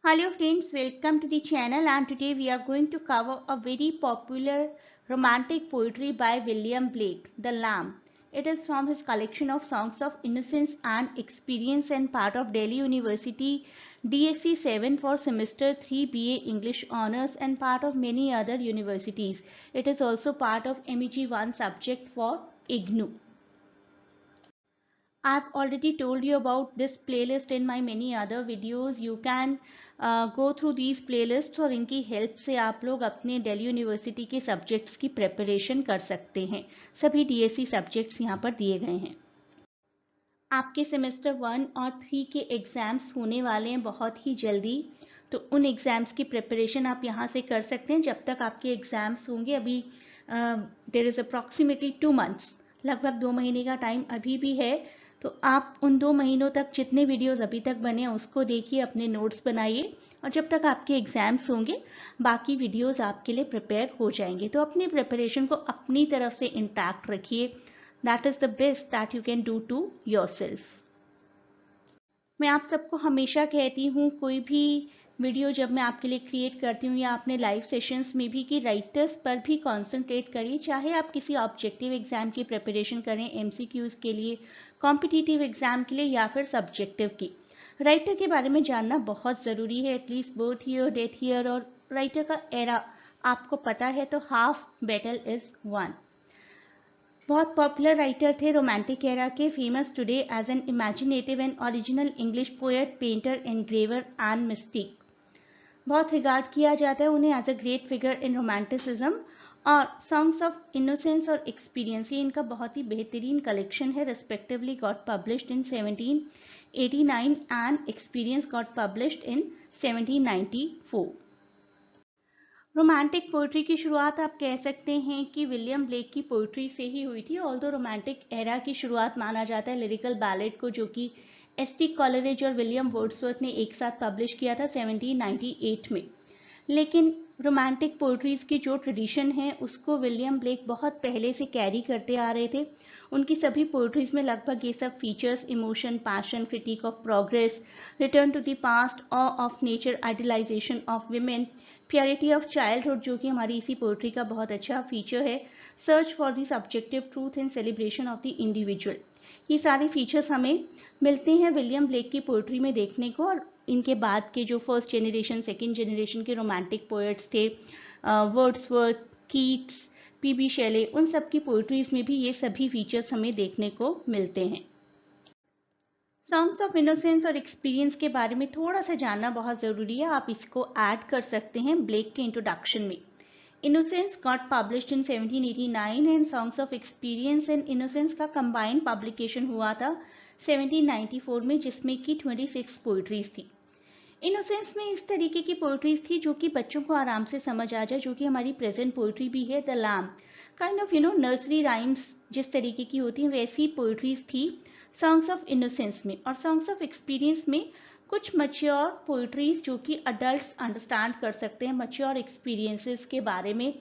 Hello friends, welcome to the channel and today we are going to cover a very popular romantic poetry by William Blake, The Lamb. It is from his collection of songs of innocence and experience and part of Delhi University DSC 7 for semester 3 BA English Honours and part of many other universities. It is also part of MEG 1 subject for IGNOU. I've already told you about this playlist in my many other videos. You can go through these playlists और इनकी help से आप लोग अपने Delhi university के subjects की preparation कर सकते हैं. सभी DSC सब्जेक्ट्स यहाँ पर दिए गए हैं. आपके सेमेस्टर 1 और 3 के एग्ज़ाम्स होने वाले हैं बहुत ही जल्दी, तो उन एग्ज़ाम्स की प्रिपरेशन आप यहाँ से कर सकते हैं. जब तक आपके एग्ज़ाम्स होंगे, अभी देयर इज़ अप्रॉक्सीमेटली 2 months, लगभग 2 महीने का टाइम अभी भी है. तो आप उन 2 महीनों तक जितने वीडियोस अभी तक बने हैं उसको देखिए, अपने नोट्स बनाइए और जब तक आपके एग्ज़ाम्स होंगे बाकी वीडियोस आपके लिए प्रिपेयर हो जाएंगे. तो अपनी प्रिपरेशन को अपनी तरफ से इंटैक्ट रखिए. That is the best that you can do to yourself. मैं आप सबको हमेशा कहती हूँ, कोई भी वीडियो जब मैं आपके लिए क्रिएट करती हूँ या अपने लाइव सेशंस में भी, कि राइटर्स पर भी कॉन्सेंट्रेट करिए. चाहे आप किसी ऑब्जेक्टिव एग्जाम की प्रिपरेशन करें, MCQs के लिए, कॉम्पिटिटिव एग्जाम के लिए या फिर सब्जेक्टिव की, राइटर के बारे में जानना बहुत ज़रूरी है. At least birth year, death year और राइटर का एरा आपको पता है तो हाफ बैटल इज़ वन. बहुत पॉपुलर राइटर थे रोमांटिक एरा के, famous today as an imaginative and original English poet, painter, engraver and mystic. बहुत रिगार्ड किया जाता है उन्हें as a great figure in romanticism. और सॉन्ग्स ऑफ इनोसेंस और एक्सपीरियंस, ये इनका बहुत ही बेहतरीन कलेक्शन है. Respectively got published in 1789 and experience got published in 1794. Romantic poetry की शुरुआत आप कह सकते हैं कि विलियम ब्लेक की पोइट्री से ही हुई थी. ऑल्दो रोमांटिक एरा की शुरुआत माना जाता है लिरिकल बैलेड को, जो कि एस.टी. कॉलरिज और विलियम वर्ड्सवर्थ ने एक साथ पब्लिश किया था 1798 में. लेकिन रोमांटिक पोइट्रीज की जो ट्रेडिशन है उसको विलियम ब्लेक बहुत पहले से कैरी करते आ रहे थे. उनकी सभी पोइट्रीज में लगभग ये सब features, emotion, passion, critique of progress, return to the past, awe of nature, idealisation of women, purity of childhood, जो कि हमारी इसी पोइट्री का बहुत अच्छा फीचर है, search for the subjective truth and celebration of the individual. ये सारे फीचर्स हमें मिलते हैं विलियम ब्लेक की पोइट्री में देखने को. और इनके बाद के जो फर्स्ट जनरेशन, सेकेंड जनरेशन के रोमांटिक पोएट्स थे, वर्ड्सवर्थ, कीट्स, पीबी शेले, उन सब की पोइट्रीज में भी ये सभी फीचर्स हमें देखने को मिलते हैं. सॉन्ग्स ऑफ इनोसेंस और एक्सपीरियंस के बारे में थोड़ा सा जानना बहुत ज़रूरी है. आप इसको ऐड कर सकते हैं ब्लेक के इंट्रोडक्शन में. Innocence got published in 1789 and songs of experience and innocence का कंबाइंड पब्लिकेशन हुआ था 1794 में, जिसमें कि 26 पोइट्रीज थी. इनोसेंस में इस तरीके की पोइट्रीज थी जो कि बच्चों को आराम से समझ आ जाए, जो कि हमारी प्रेजेंट पोइट्री भी है. The lamb kind of nursery rhymes जिस तरीके की होती हैं वैसी पोइट्रीज थी सॉन्ग्स ऑफ इनोसेंस में. और सॉन्ग्स ऑफ एक्सपीरियंस में कुछ मच्योर पोइट्रीज जो कि अडल्ट्स अंडरस्टैंड कर सकते हैं, मच्योर एक्सपीरियंसेस के बारे में,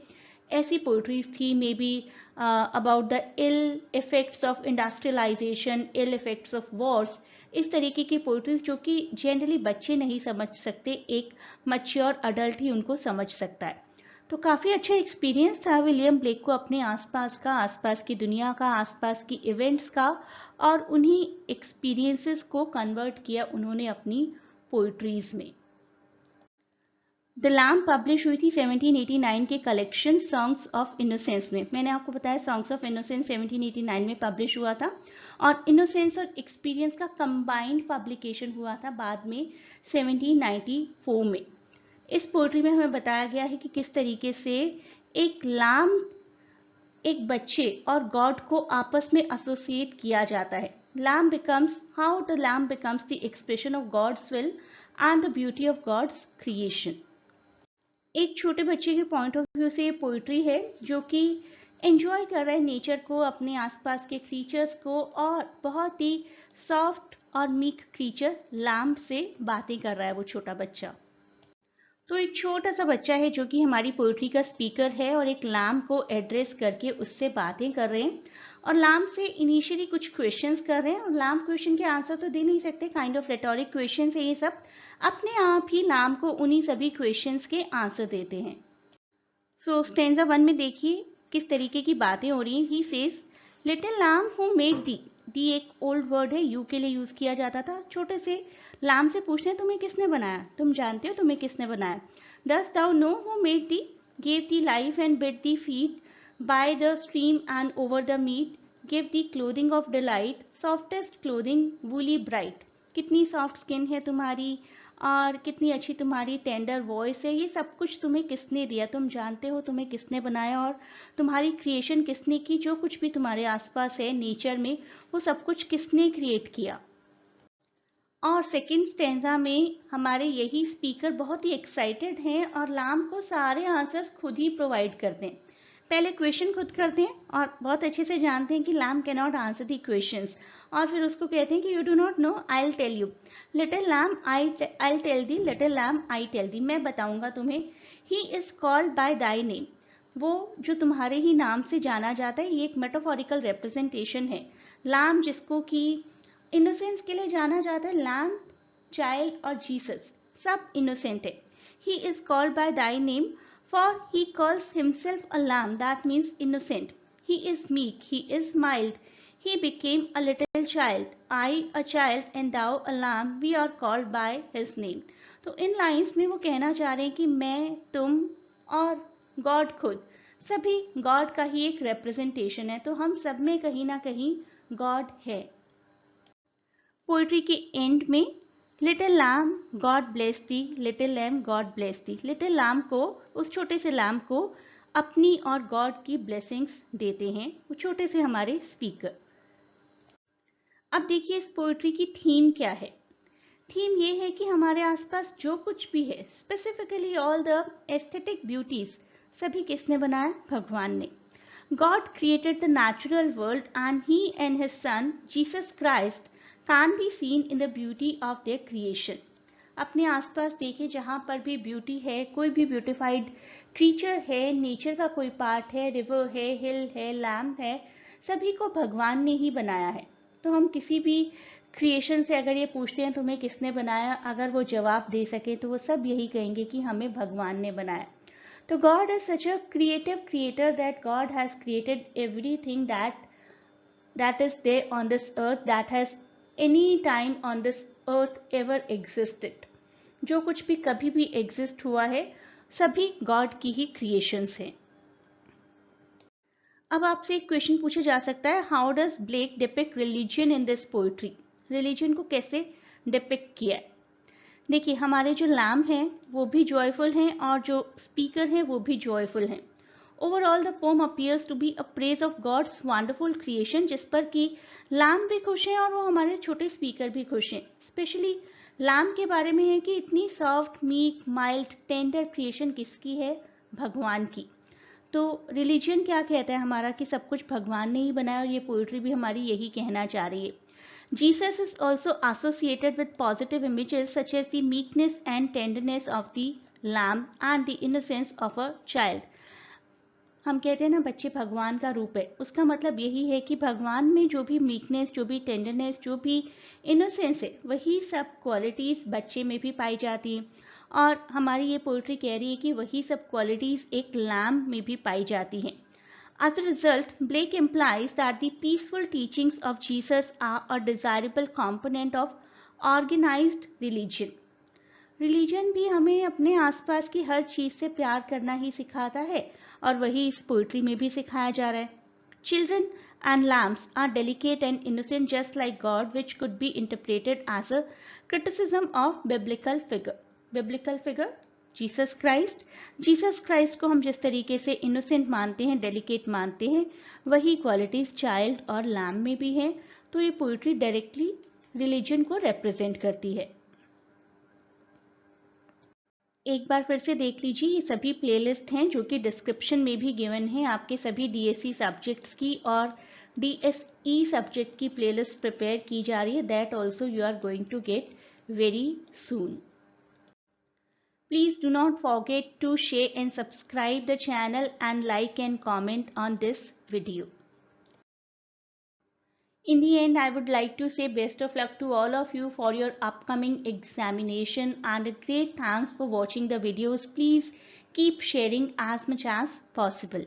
ऐसी पोइट्रीज थी. May be about the ill effects of industrialisation, ill effects of wars, इस तरीके की पोइट्रीज जो कि जनरली बच्चे नहीं समझ सकते, एक मच्योर अडल्ट ही उनको समझ सकता है. तो काफ़ी अच्छा एक्सपीरियंस था विलियम ब्लेक को अपने आसपास का, आसपास की दुनिया का, आसपास की इवेंट्स का, और उन्हीं एक्सपीरियंसेस को कन्वर्ट किया उन्होंने अपनी पोइट्रीज में. द लैम्ब पब्लिश हुई थी 1789 के कलेक्शन सॉन्ग्स ऑफ इनोसेंस में. मैंने आपको बताया सॉन्ग्स ऑफ इनोसेंस 1789 में पब्लिश हुआ था और इनोसेंस और एक्सपीरियंस का कंबाइंड पब्लिकेशन हुआ था बाद में 1794 में. इस पोइट्री में हमें बताया गया है कि किस तरीके से एक लैम्ब, एक बच्चे और गॉड को आपस में एसोसिएट किया जाता है. Lamb becomes, how the lamb becomes the expression of God's will and the beauty of God's creation. एक छोटे बच्चे के पॉइंट ऑफ व्यू से ये पोइट्री है जो कि एंजॉय कर रहा है नेचर को, अपने आसपास के क्रीचर्स को, और बहुत ही सॉफ्ट और मीक क्रीचर लैम्ब से बातें कर रहा है वो छोटा बच्चा. तो एक छोटा सा बच्चा है जो कि हमारी पोइट्री का स्पीकर है और एक लैम्ब को एड्रेस करके उससे बातें कर रहे हैं और लैम्ब से इनिशियली कुछ क्वेश्चंस कर रहे हैं और लैम्ब क्वेश्चन के आंसर तो दे नहीं सकते, काइंड ऑफ रेटोरिक क्वेश्चन है ये सब. अपने आप ही लाम को उन्हीं सभी क्वेश्चंस के आंसर देते हैं। सो स्टेंजा 1 में देखिए किस तरीके की बातें हो रही हैं। ही सेज लिटिल लाम हु मेड दी एक ओल्ड वर्ड है, यू के लिए यूज किया जाता था। छोटे से लाम से पूछते हैं तुम्हें किसने बनाया, तुम जानते हो तुम्हें किसने बनाया। Dost thou know who made thee, gave thee life and bid thee feed by the stream and over the mead, give thee clothing of delight, softest clothing woolly bright. कितनी सॉफ्ट स्किन है तुम्हारी और कितनी अच्छी तुम्हारी tender voice है, ये सब कुछ तुम्हें किसने दिया, तुम जानते हो तुम्हें किसने बनाया और तुम्हारी क्रिएशन किसने की। जो कुछ भी तुम्हारे आसपास है नेचर में, वो सब कुछ किसने क्रिएट किया। और सेकंड स्टेंजा में हमारे यही स्पीकर बहुत ही एक्साइटेड हैं और लाम को सारे आंसर्स खुद ही प्रोवाइड करते हैं। पहले क्वेश्चन खुद करते हैं और बहुत अच्छे से जानते हैं कि lamb can not answer the questions, और फिर उसको कहते हैं कि you do not know I will tell you, little lamb I tell thee, little lamb I tell thee, मैं बताऊंगा तुम्हें। He is called by thy name, वो जो तुम्हारे ही नाम से जाना जाता है। ये एक मेटाफोरिकल रिप्रेजेंटेशन है। लैम जिसको कि इनोसेंस के लिए जाना जाता है, लैम, चाइल्ड और जीसस सब इनोसेंट है। ही is called by thy name for he calls himself a lamb, that means innocent. He is meek, he is mild, he became a little child. I a child and thou a lamb, we are called by his name. तो इन lines में वो कहना चाह रहे हैं कि मैं, तुम और गॉड खुद सभी गॉड का ही एक रिप्रेजेंटेशन है, तो हम सब में कहीं ना कहीं गॉड है। पोइट्री के एंड में लिटिल लैम गॉड ब्लेस दी, लिटिल लैम गॉड ब्लेस दी, लिटिल लैम को, उस छोटे से लैम को अपनी और गॉड की ब्लेसिंग्स देते हैं वो छोटे से हमारे स्पीकर। अब देखिए इस पोइट्री की थीम क्या है। थीम ये है कि हमारे आसपास जो कुछ भी है, specifically all the aesthetic beauties, सभी किसने बनाया, भगवान ने। God created the natural world and he and his son Jesus Christ can be seen in the beauty of their creation. अपने आसपास देखिए जहाँ पर भी ब्यूटी है, कोई भी ब्यूटिफाइड क्रीचर है, नेचर का कोई पार्ट है, रिवर है, हिल है, लैम्प है, सभी को भगवान ने ही बनाया है। तो हम किसी भी क्रिएशन से अगर ये पूछते हैं तुम्हें किसने बनाया, अगर वो जवाब दे सके तो वो सब यही कहेंगे कि हमें भगवान ने बनाया। So God is such a creative creator that God has created everything that is there on this earth, that has any time on this earth ever existed. जो कुछ भी कभी भी exist हुआ है, सभी God की ही creations हैं। अब आपसे एक क्वेश्चन पूछा जा सकता है, How does Blake depict religion in this poetry? Religion को कैसे डिपिक्ट किया है। देखिए हमारे जो लैम हैं वो भी जॉयफुल हैं और जो स्पीकर हैं वो भी जॉयफुल हैं। Overall the poem appears to be a praise of God's wonderful creation, जिस पर कि लैम भी खुश हैं और वो हमारे छोटे स्पीकर भी खुश हैं। स्पेशली लैम के बारे में है कि इतनी soft, meek, mild, tender creation किसकी है, भगवान की। तो रिलीजन क्या कहता है हमारा कि सब कुछ भगवान ने ही बनाया, और ये पोइट्री भी हमारी यही कहना चाह रही है। Jesus is also associated with positive images such as the meekness and tenderness of the lamb and the innocence of a child. हम कहते हैं ना बच्चे भगवान का रूप है, उसका मतलब यही है कि भगवान में जो भी मीकनेस, जो भी टेंडरनेस, जो भी इनोसेंस है, वही सब क्वालिटीज बच्चे में भी पाई जाती है। और हमारी ये पोइट्री कह रही है कि वही सब क्वालिटीज एक लैम्ब में भी पाई जाती हैं। As a result, Blake implies that the peaceful teachings of Jesus are a desirable component of organized religion. Religion भी हमें अपने आसपास की हर चीज से प्यार करना ही सिखाता है, और वही इस पोइट्री में भी सिखाया जा रहा है। Children and lambs are delicate and innocent just like God, which could be interpreted as a criticism of biblical figure. Biblical figure Jesus Christ को हम जिस तरीके से इनोसेंट मानते हैं, डेलिकेट मानते हैं, वही क्वालिटीज चाइल्ड और लैम में भी हैं। तो ये पोइट्री डायरेक्टली रिलीजन को रिप्रेजेंट करती है। एक बार फिर से देख लीजिए, ये सभी प्लेलिस्ट हैं जो कि डिस्क्रिप्शन में भी गिवन है। आपके सभी डीएससी सब्जेक्ट्स की और डीएसई सब्जेक्ट की प्लेलिस्ट प्रिपेयर की जा रही है, that also you are going to get very soon. Please do not forget to share and subscribe the channel and like and comment on this video. In the end, I would like to say best of luck to all of you for your upcoming examination and a great thanks for watching the videos. Please keep sharing as much as possible.